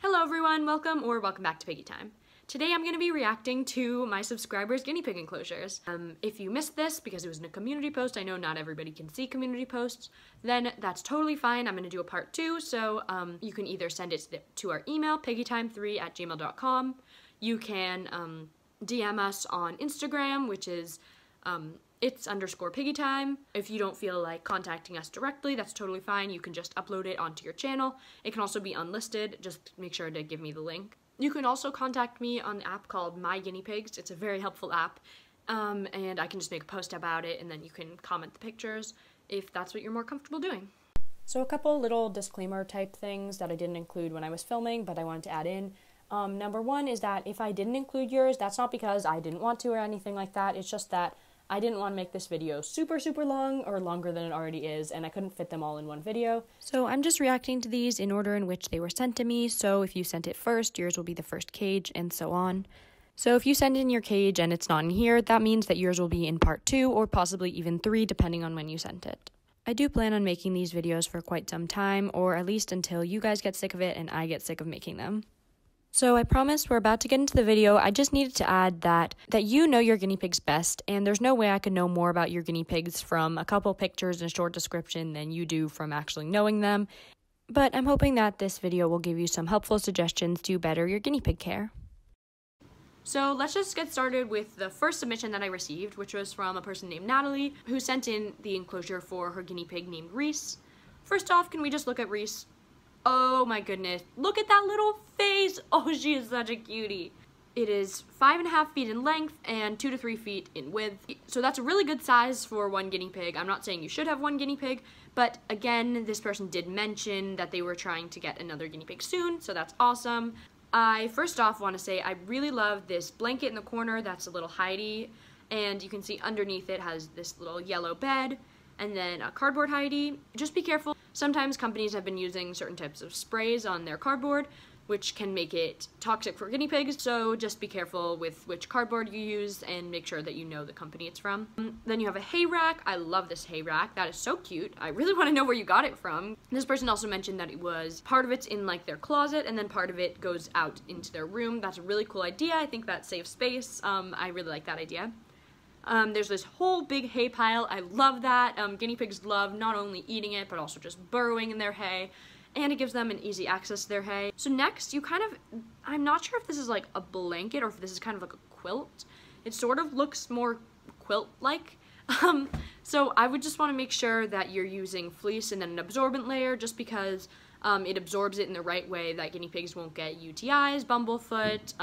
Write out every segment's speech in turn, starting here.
Hello everyone, welcome back to Piggy Time. Today I'm going to be reacting to my subscribers' guinea pig enclosures. If you missed this because it was in a community post, I know not everybody can see community posts, then that's totally fine. I'm going to do a part 2, so you can either send it to our email, piggytime3@gmail.com. You can DM us on Instagram, which is it's_piggytime. If you don't feel like contacting us directly, that's totally fine. You can just upload it onto your channel. It can also be unlisted. Just make sure to give me the link. You can also contact me on an app called My Guinea Pigs. It's a very helpful app, and I can just make a post about it, and then you can comment the pictures if that's what you're more comfortable doing. So a couple little disclaimer type things that I didn't include when I was filming, but I wanted to add in. Number one is that if I didn't include yours, that's not because I didn't want to or anything like that. It's just that I didn't want to make this video super long or longer than it already is, and I couldn't fit them all in one video. So I'm just reacting to these in order in which they were sent to me, so if you sent it first, yours will be the first cage, and so on. So if you send in your cage and it's not in here, that means that yours will be in part 2 or possibly even 3 depending on when you sent it. I do plan on making these videos for quite some time, or at least until you guys get sick of it and I get sick of making them. So I promise we're about to get into the video. I just needed to add that you know your guinea pigs best, and there's no way I could know more about your guinea pigs from a couple pictures and a short description than you do from actually knowing them. But I'm hoping that this video will give you some helpful suggestions to better your guinea pig care. So let's just get started with the first submission that I received, which was from a person named Natalie, who sent in the enclosure for her guinea pig named Reese. First off, can we just look at Reese? Oh my goodness, look at that little face. Oh, she is such a cutie. It is 5.5 feet in length and 2 to 3 feet in width. So that's a really good size for one guinea pig. I'm not saying you should have one guinea pig, but again, this person did mention that they were trying to get another guinea pig soon, so that's awesome. I first off want to say I really love this blanket in the corner that's a little hidey, and you can see underneath it has this little yellow bed, and then a cardboard hidey. Just be careful. Sometimes companies have been using certain types of sprays on their cardboard, which can make it toxic for guinea pigs, so just be careful with which cardboard you use and make sure that you know the company it's from. Then you have a hay rack. I love this hay rack. That is so cute. I really want to know where you got it from. This person also mentioned that it was part of it's in like their closet and then part of it goes out into their room. That's a really cool idea. I think that saves space. I really like that idea. There's this whole big hay pile. I love that. Guinea pigs love not only eating it, but also just burrowing in their hay, and it gives them an easy access to their hay. So next, you kind of, I'm not sure if this is like a blanket or if this is kind of like a quilt. It sort of looks more quilt-like. So I would just want to make sure that you're using fleece and then an absorbent layer, just because it absorbs it in the right way that guinea pigs won't get UTIs, bumblefoot,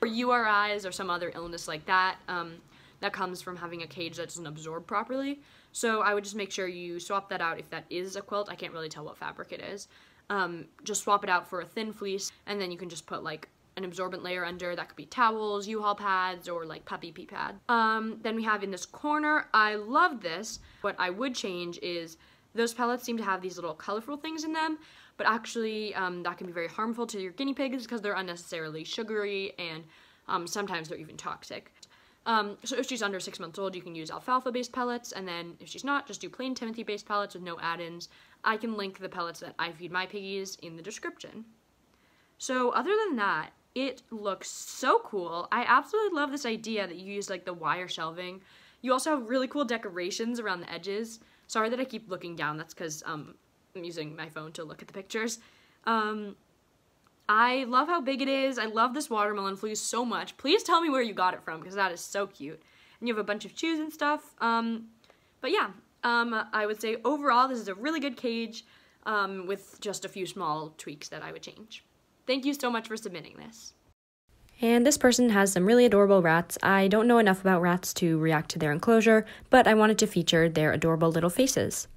or URIs, or some other illness like that. That comes from having a cage that doesn't absorb properly. So I would just make sure you swap that out if that is a quilt. I can't really tell what fabric it is. Just swap it out for a thin fleece, and then you can just put like an absorbent layer under. That could be towels, U-Haul pads, or like puppy pee pad. Then we have in this corner, I love this. What I would change is those pellets seem to have these little colorful things in them, but actually that can be very harmful to your guinea pigs because they're unnecessarily sugary, and sometimes they're even toxic. So if she's under 6 months old, you can use alfalfa-based pellets, and then if she's not, just do plain Timothy-based pellets with no add-ins. I can link the pellets that I feed my piggies in the description. So other than that, it looks so cool. I absolutely love this idea that you use like the wire shelving. You also have really cool decorations around the edges. Sorry that I keep looking down, that's because I'm using my phone to look at the pictures. I love how big it is. I love this watermelon fleece so much. Please tell me where you got it from, because that is so cute. And you have a bunch of chews and stuff. But yeah, I would say overall this is a really good cage with just a few small tweaks that I would change. Thank you so much for submitting this. And this person has some really adorable rats. I don't know enough about rats to react to their enclosure, but I wanted to feature their adorable little faces.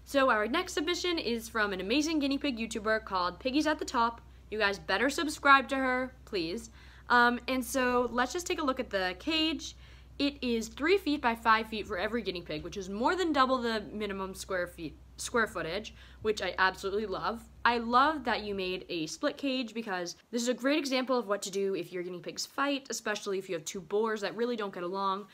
So our next submission is from an amazing guinea pig YouTuber called Piggy's at the Top. You guys better subscribe to her, please. And so let's just take a look at the cage. It is 3 feet by 5 feet for every guinea pig, which is more than double the minimum square footage, which I absolutely love. I love that you made a split cage because this is a great example of what to do if your guinea pigs fight, especially if you have two boars that really don't get along,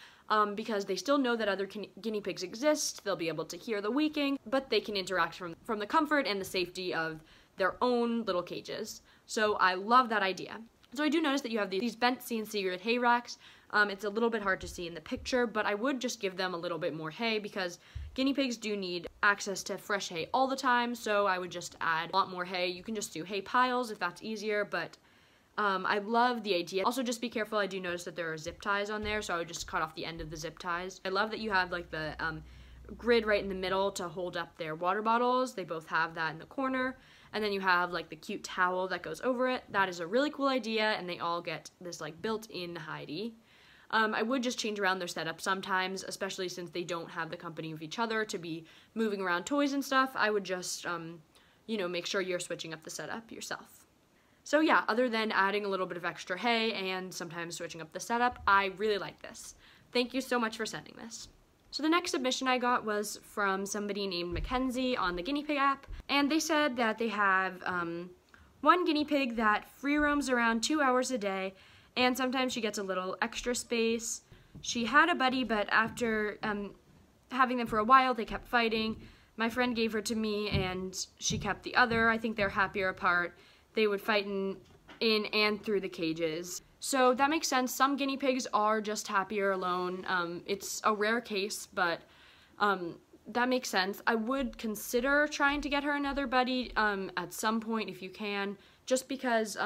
because they still know that other guinea pigs exist. They'll be able to hear the weaking, but they can interact from the comfort and the safety of their own little cages. So I love that idea. So I do notice that you have these bent CNC grid hay racks. It's a little bit hard to see in the picture, but I would just give them a little bit more hay because guinea pigs do need access to fresh hay all the time, so I would just add a lot more hay. You can just do hay piles if that's easier, but I love the idea. Also, just be careful. I do notice that there are zip ties on there, so I would just cut off the end of the zip ties. I love that you have like the grid right in the middle to hold up their water bottles. They both have that in the corner. And then you have like the cute towel that goes over it. That is a really cool idea, and they all get this like built-in hidey. I would just change around their setup sometimes, especially since they don't have the company of each other to be moving around toys and stuff. I would just, you know, make sure you're switching up the setup yourself. So yeah, other than adding a little bit of extra hay and sometimes switching up the setup, I really like this. Thank you so much for sending this. So the next submission I got was from somebody named Mackenzie on the Guinea Pig app, and they said that they have one guinea pig that free roams around 2 hours a day, and sometimes she gets a little extra space. She had a buddy, but after having them for a while, they kept fighting. My friend gave her to me, and she kept the other. I think they're happier apart. They would fight in and through the cages. So that makes sense. Some guinea pigs are just happier alone. It's a rare case, but that makes sense. I would consider trying to get her another buddy at some point if you can, just because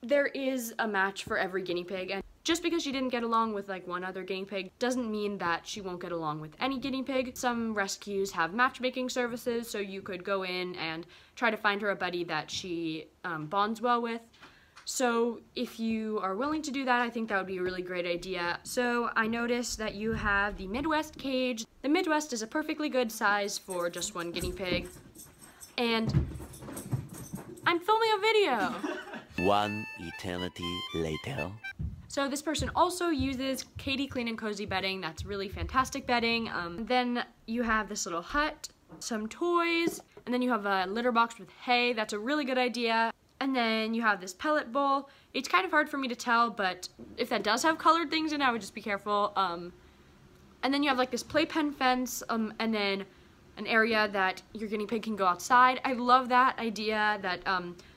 there is a match for every guinea pig, and just because she didn't get along with like one other guinea pig doesn't mean that she won't get along with any guinea pig. Some rescues have matchmaking services, so you could go in and try to find her a buddy that she bonds well with. So if you are willing to do that, I think that would be a really great idea. So I noticed that you have the Midwest cage. The Midwest is a perfectly good size for just one guinea pig. And I'm filming a video! One eternity later. So this person also uses Katie Clean and Cozy bedding. That's really fantastic bedding. Then you have this little hut, some toys, and then you have a litter box with hay. That's a really good idea. And then you have this pellet bowl. It's kind of hard for me to tell, but if that does have colored things in it, I would just be careful. And then you have like this playpen fence, and then an area that your guinea pig can go outside. I love that idea that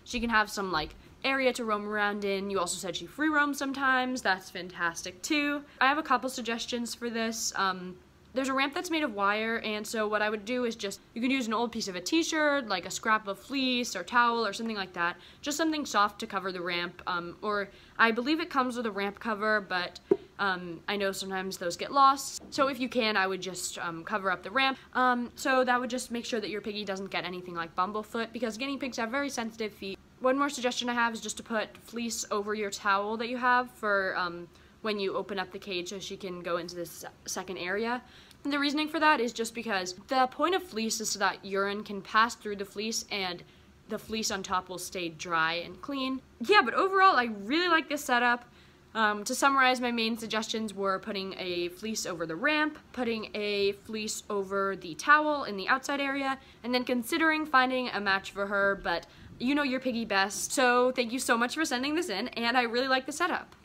she can have some like area to roam around in. You also said she free roams sometimes. That's fantastic too. I have a couple suggestions for this. There's a ramp that's made of wire, and so what I would do is just, you can use an old piece of a t-shirt, like a scrap of fleece or towel or something like that, just something soft to cover the ramp, or I believe it comes with a ramp cover, but I know sometimes those get lost, so if you can, I would just cover up the ramp, so that would just make sure that your piggy doesn't get anything like bumblefoot, because guinea pigs have very sensitive feet. One more suggestion I have is just to put fleece over your towel that you have for when you open up the cage so she can go into this second area. And the reasoning for that is just because the point of fleece is so that urine can pass through the fleece and the fleece on top will stay dry and clean. Yeah, but overall, I really like this setup. To summarize, my main suggestions were putting a fleece over the ramp, putting a fleece over the towel in the outside area, and then considering finding a match for her, but you know your piggy best. So thank you so much for sending this in, and I really like the setup.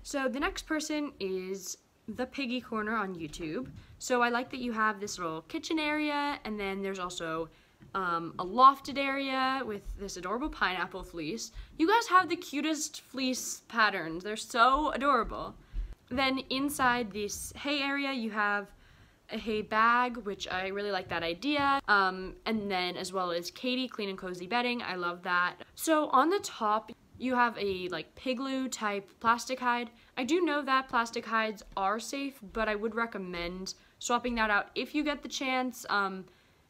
So the next person is the Piggy Corner on YouTube. So I like that you have this little kitchen area, and then there's also a lofted area with this adorable pineapple fleece. You guys have the cutest fleece patterns. They're so adorable. Then inside this hay area, you have a hay bag, which I really like that idea. And then as well as Katie Clean and Cozy bedding. I love that. So on the top, you have a like Pigloo type plastic hide. I do know that plastic hides are safe, but I would recommend swapping that out if you get the chance.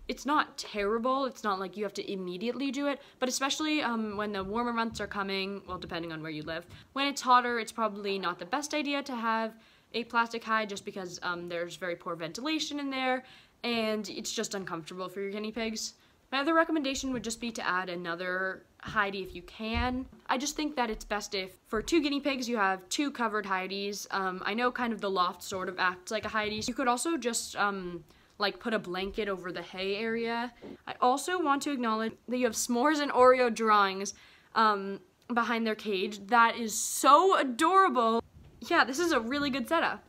It's not terrible. It's not like you have to immediately do it, but especially when the warmer months are coming, well, depending on where you live. When it's hotter, it's probably not the best idea to have a plastic hide just because there's very poor ventilation in there, and it's just uncomfortable for your guinea pigs. My other recommendation would just be to add another hidey if you can. I just think that it's best if, for 2 guinea pigs, you have 2 covered hideys. I know kind of the loft sort of acts like a hidey. You could also just like put a blanket over the hay area. I also want to acknowledge that you have s'mores and Oreo drawings behind their cage. That is so adorable. Yeah, this is a really good setup.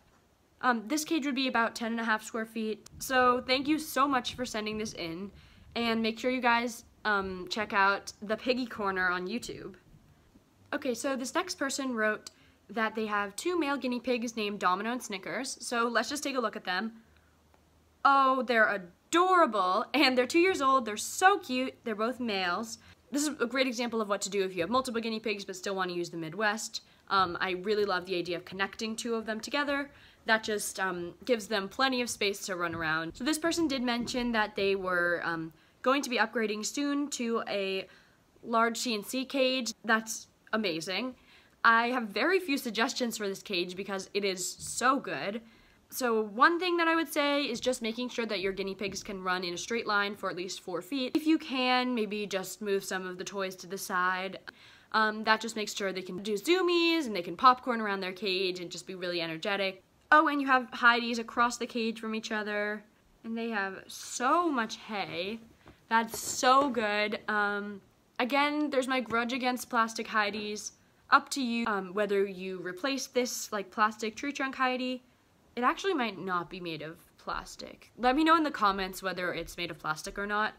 This cage would be about 10.5 square feet. So thank you so much for sending this in. And make sure you guys check out the Piggy Corner on YouTube. Okay, so this next person wrote that they have 2 male guinea pigs named Domino and Snickers, so let's just take a look at them. Oh, they're adorable, and they're 2 years old, they're so cute, they're both males. This is a great example of what to do if you have multiple guinea pigs but still want to use the Midwest. I really love the idea of connecting 2 of them together. That just gives them plenty of space to run around. So this person did mention that they were going to be upgrading soon to a large CNC cage. That's amazing. I have very few suggestions for this cage because it is so good. So one thing that I would say is just making sure that your guinea pigs can run in a straight line for at least 4 feet. If you can, maybe just move some of the toys to the side. That just makes sure they can do zoomies and they can popcorn around their cage and just be really energetic. Oh, and you have hideys across the cage from each other. And they have so much hay. That's so good. Again, there's my grudge against plastic hideys. Up to you whether you replace this like plastic tree trunk hidey. It actually might not be made of plastic. Let me know in the comments whether it's made of plastic or not.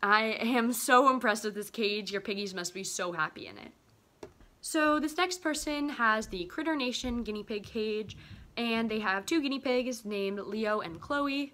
I am so impressed with this cage. Your piggies must be so happy in it. So this next person has the Critter Nation guinea pig cage, and they have 2 guinea pigs named Leo and Chloe.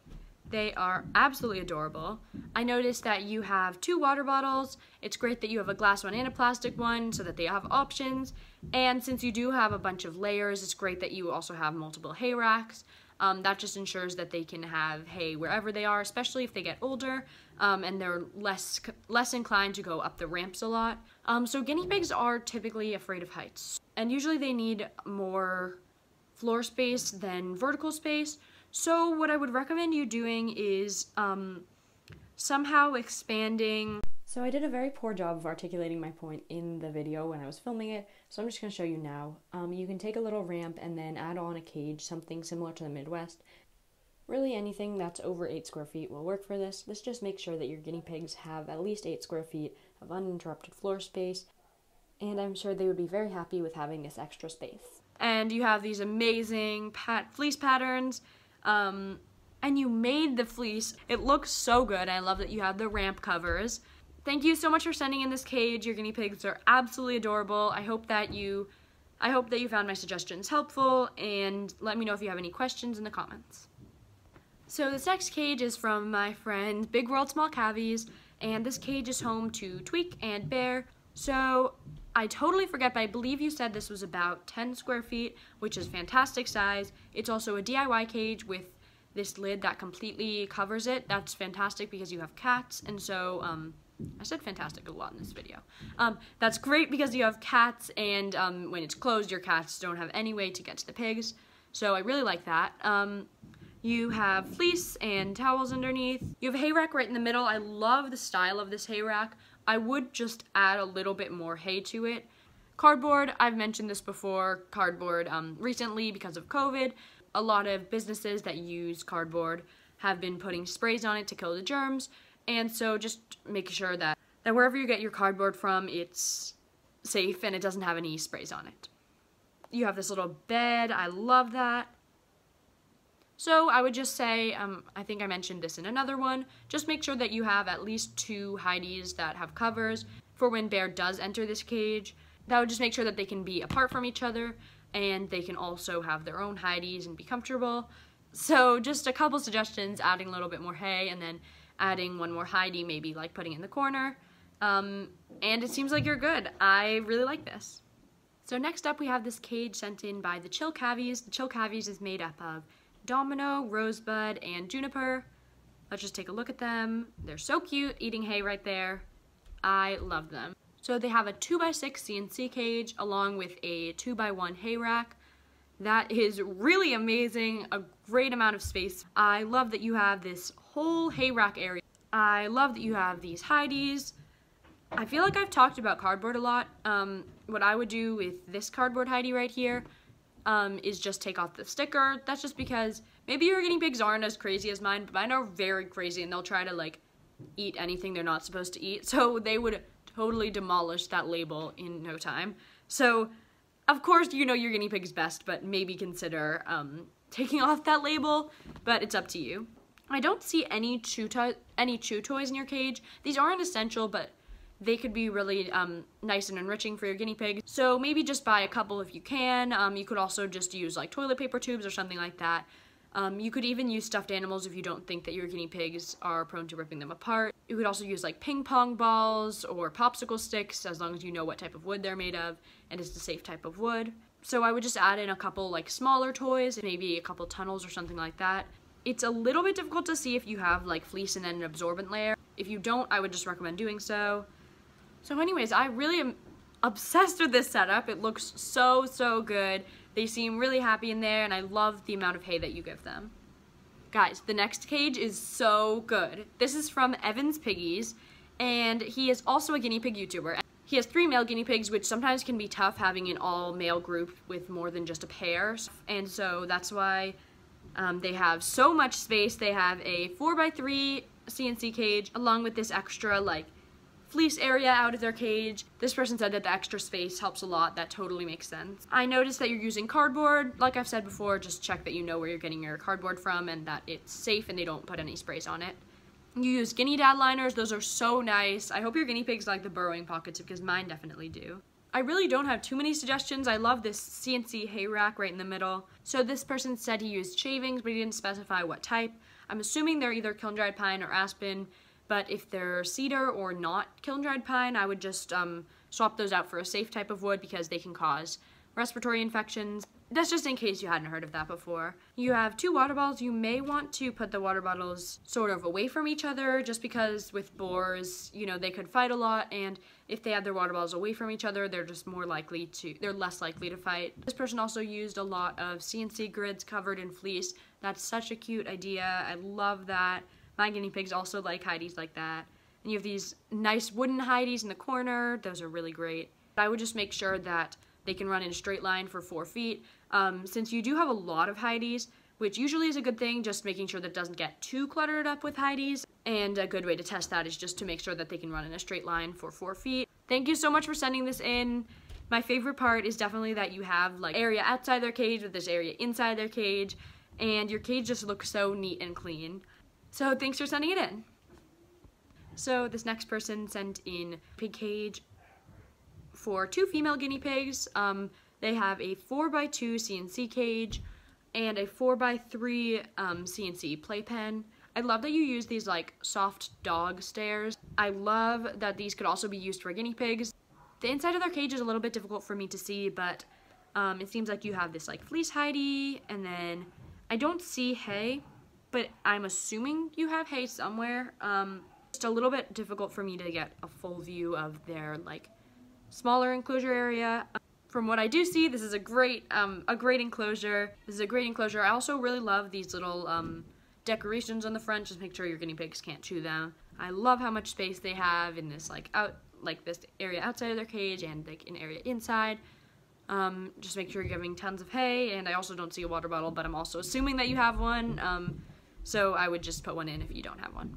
They are absolutely adorable. I noticed that you have 2 water bottles. It's great that you have a glass one and a plastic one so that they have options. And since you do have a bunch of layers, it's great that you also have multiple hay racks. That just ensures that they can have hay wherever they are, especially if they get older, and they're less inclined to go up the ramps a lot. So guinea pigs are typically afraid of heights, and usually they need more floor space than vertical space. So what I would recommend you doing is somehow expanding. So I did a very poor job of articulating my point in the video when I was filming it, so I'm just going to show you now. You can take a little ramp and then add on a cage, something similar to the Midwest. Really anything that's over 8 square feet will work for this. This just makes sure that your guinea pigs have at least 8 square feet of uninterrupted floor space, and I'm sure they would be very happy with having this extra space. And you have these amazing fleece patterns. And you made the fleece. It looks so good. I love that you have the ramp covers. Thank you so much for sending in this cage. Your guinea pigs are absolutely adorable. I hope that you found my suggestions helpful, and let me know if you have any questions in the comments. So this next cage is from my friend Big World Small Cavies, and this cage is home to Tweak and Bear. So I totally forget, but I believe you said this was about 10 square feet, which is fantastic size. It's also a DIY cage with this lid that completely covers it. That's fantastic because you have cats, and so, I said fantastic a lot in this video. That's great because you have cats, and when it's closed, your cats don't have any way to get to the pigs, so I really like that. You have fleece and towels underneath. You have a hay rack right in the middle. I love the style of this hay rack. I would just add a little bit more hay to it. Cardboard, I've mentioned this before, cardboard recently because of COVID. A lot of businesses that use cardboard have been putting sprays on it to kill the germs, and so just make sure that wherever you get your cardboard from, it's safe and it doesn't have any sprays on it. You have this little bed. I love that. So I would just say, I think I mentioned this in another one, just make sure that you have at least 2 hideys that have covers for when Bear does enter this cage. That would just make sure that they can be apart from each other, and they can also have their own hideys and be comfortable. So just a couple suggestions, adding a little bit more hay and then adding 1 more hidey, maybe like putting it in the corner. And it seems like you're good. I really like this. So next up we have this cage sent in by the Chill Cavies. The Chill Cavies is made up of Domino, Rosebud, and Juniper. Let's just take a look at them. They're so cute, eating hay right there. I love them. So they have a 2x6 CNC cage along with a 2x1 hay rack. That is really amazing, a great amount of space. I love that you have this whole hay rack area. I love that you have these hideys. I feel like I've talked about cardboard a lot. What I would do with this cardboard hidey right here is just take off the sticker. That's just because maybe your guinea pigs aren't as crazy as mine, but mine are very crazy and they'll try to like eat anything they're not supposed to eat. So they would totally demolish that label in no time. So of course you know your guinea pig's best, but maybe consider taking off that label, but it's up to you. I don't see any chew toys in your cage. These aren't essential, but they could be really nice and enriching for your guinea pig. So maybe just buy a couple if you can. You could also just use like toilet paper tubes or something like that. You could even use stuffed animals if you don't think that your guinea pigs are prone to ripping them apart. You could also use like ping pong balls or popsicle sticks, as long as you know what type of wood they're made of and it's a safe type of wood. So I would just add in a couple like smaller toys, maybe a couple tunnels or something like that. It's a little bit difficult to see if you have like fleece and then an absorbent layer. If you don't, I would just recommend doing so. So anyways, I really am obsessed with this setup. It looks so, so good. They seem really happy in there, and I love the amount of hay that you give them. Guys, the next cage is so good. This is from Evan's Piggies, and he is also a guinea pig YouTuber. He has 3 male guinea pigs, which sometimes can be tough having an all-male group with more than just a pair, and so that's why they have so much space. They have a 4x3 CNC cage, along with this extra, like, fleece area out of their cage. This person said that the extra space helps a lot. That totally makes sense. I noticed that you're using cardboard. Like I've said before, just check that you know where you're getting your cardboard from and that it's safe and they don't put any sprays on it. You use guinea dad liners. Those are so nice. I hope your guinea pigs like the burrowing pockets because mine definitely do. I really don't have too many suggestions. I love this CNC hay rack right in the middle. So this person said he used shavings, but he didn't specify what type. I'm assuming they're either kiln-dried pine or aspen. But if they're cedar or not kiln-dried pine, I would just swap those out for a safe type of wood because they can cause respiratory infections. That's just in case you hadn't heard of that before. You have 2 water bottles. You may want to put the water bottles sort of away from each other just because with boars, you know, they could fight a lot, and if they have their water bottles away from each other, they're less likely to fight. This person also used a lot of CNC grids covered in fleece. That's such a cute idea. I love that. My guinea pigs also like hideys like that. And you have these nice wooden hideys in the corner. Those are really great. I would just make sure that they can run in a straight line for 4 feet. Since you do have a lot of hideys, which usually is a good thing, just making sure that it doesn't get too cluttered up with hideys. And a good way to test that is just to make sure that they can run in a straight line for 4 feet. Thank you so much for sending this in. My favorite part is definitely that you have like area outside their cage with this area inside their cage. And your cage just looks so neat and clean. So thanks for sending it in. So this next person sent in pig cage for 2 female guinea pigs. They have a 4x2 CNC cage and a 4x3 CNC playpen. I love that you use these like soft dog stairs. I love that these could also be used for guinea pigs. The inside of their cage is a little bit difficult for me to see, but it seems like you have this like fleece hidey, and then I don't see hay, but I'm assuming you have hay somewhere. Just a little bit difficult for me to get a full view of their like smaller enclosure area. From what I do see, this is a great enclosure. This is a great enclosure. I also really love these little decorations on the front. Just make sure your guinea pigs can't chew them. I love how much space they have in this this area outside of their cage and like an area inside. Just make sure you're giving tons of hay, and I also don't see a water bottle, but I'm also assuming that you have one. So I would just put one in if you don't have one.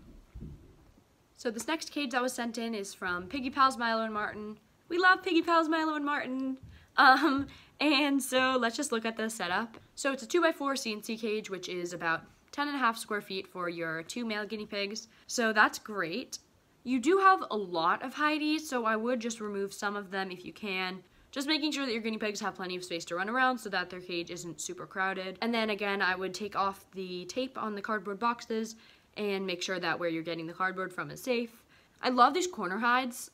So this next cage that was sent in is from Piggy Pals Milo and Martin. We love Piggy Pals Milo and Martin. And so let's just look at the setup. So it's a 2x4 CNC cage, which is about 10.5 square feet for your 2 male guinea pigs. So that's great. You do have a lot of hideys, so I would just remove some of them if you can. Just making sure that your guinea pigs have plenty of space to run around so that their cage isn't super crowded. And then again, I would take off the tape on the cardboard boxes and make sure that where you're getting the cardboard from is safe. I love these corner hides.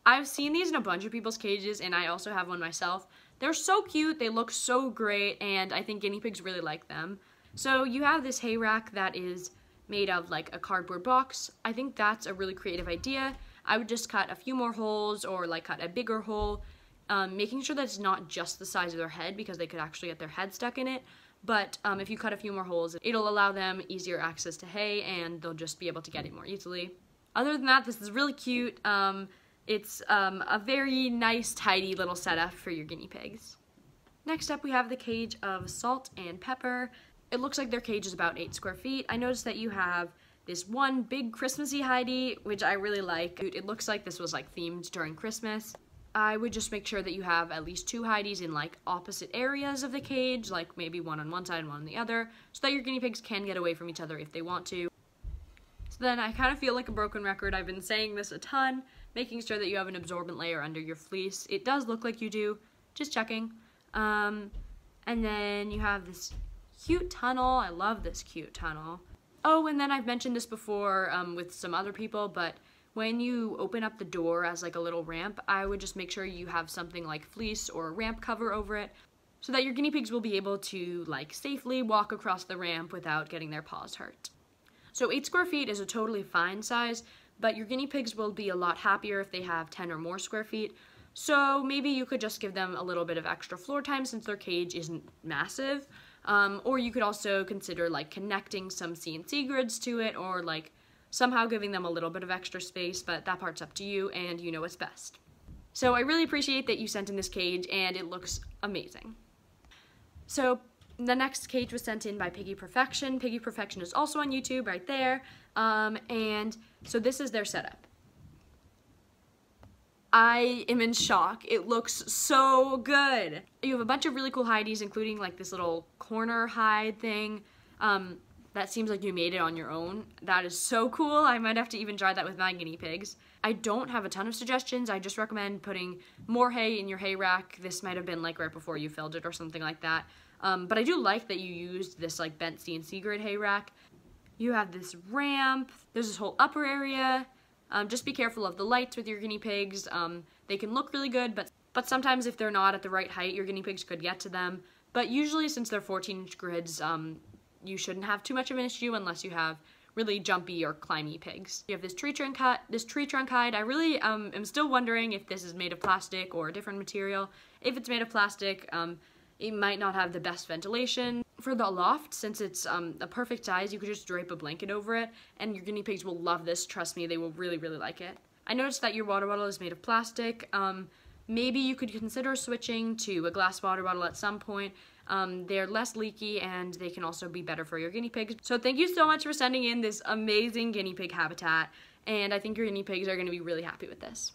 I've seen these in a bunch of people's cages, and I also have one myself. They're so cute, they look so great, and I think guinea pigs really like them. So you have this hay rack that is made of like a cardboard box. I think that's a really creative idea. I would just cut a few more holes or like cut a bigger hole, making sure that it's not just the size of their head because they could actually get their head stuck in it. But if you cut a few more holes, it'll allow them easier access to hay and they'll just be able to get it more easily. Other than that, this is really cute. It's a very nice, tidy little setup for your guinea pigs. Next up, we have the cage of Salt and Pepper. It looks like their cage is about 8 square feet. I noticed that you have this one big Christmassy hidey, which I really like. It looks like this was like themed during Christmas. I would just make sure that you have at least 2 hideys in like opposite areas of the cage, like maybe one on one side and one on the other, so that your guinea pigs can get away from each other if they want to. So then I kind of feel like a broken record. I've been saying this a ton, making sure that you have an absorbent layer under your fleece. It does look like you do, just checking. And then you have this cute tunnel. I love this cute tunnel. Oh, and then I've mentioned this before with some other people, but when you open up the door as like a little ramp, I would just make sure you have something like fleece or a ramp cover over it so that your guinea pigs will be able to like safely walk across the ramp without getting their paws hurt. So 8 square feet is a totally fine size, but your guinea pigs will be a lot happier if they have 10 or more square feet. So maybe you could just give them a little bit of extra floor time since their cage isn't massive. Or you could also consider like connecting some CNC grids to it, or like somehow giving them a little bit of extra space, but that part's up to you and you know what's best. So I really appreciate that you sent in this cage and it looks amazing. So the next cage was sent in by Piggy Perfection. Piggy Perfection is also on YouTube right there. And so this is their setup. I am in shock. It looks so good. You have a bunch of really cool hideys, including like this little corner hide thing. That seems like you made it on your own. That is so cool. I might have to even try that with my guinea pigs. I don't have a ton of suggestions. I just recommend putting more hay in your hay rack. This might have been like right before you filled it or something like that. But I do like that you used this like bent CNC grid hay rack. You have this ramp. There's this whole upper area. Just be careful of the lights with your guinea pigs. They can look really good, but sometimes if they're not at the right height, your guinea pigs could get to them. But usually since they're 14-inch grids, you shouldn't have too much of an issue unless you have really jumpy or climby pigs. You have this tree trunk hide. I really am still wondering if this is made of plastic or a different material. If it's made of plastic, it might not have the best ventilation. For the loft, since it's a perfect size, you could just drape a blanket over it, and your guinea pigs will love this. Trust me, they will really, really like it. I noticed that your water bottle is made of plastic. Maybe you could consider switching to a glass water bottle at some point. They're less leaky and they can also be better for your guinea pigs. So thank you so much for sending in this amazing guinea pig habitat, and I think your guinea pigs are going to be really happy with this.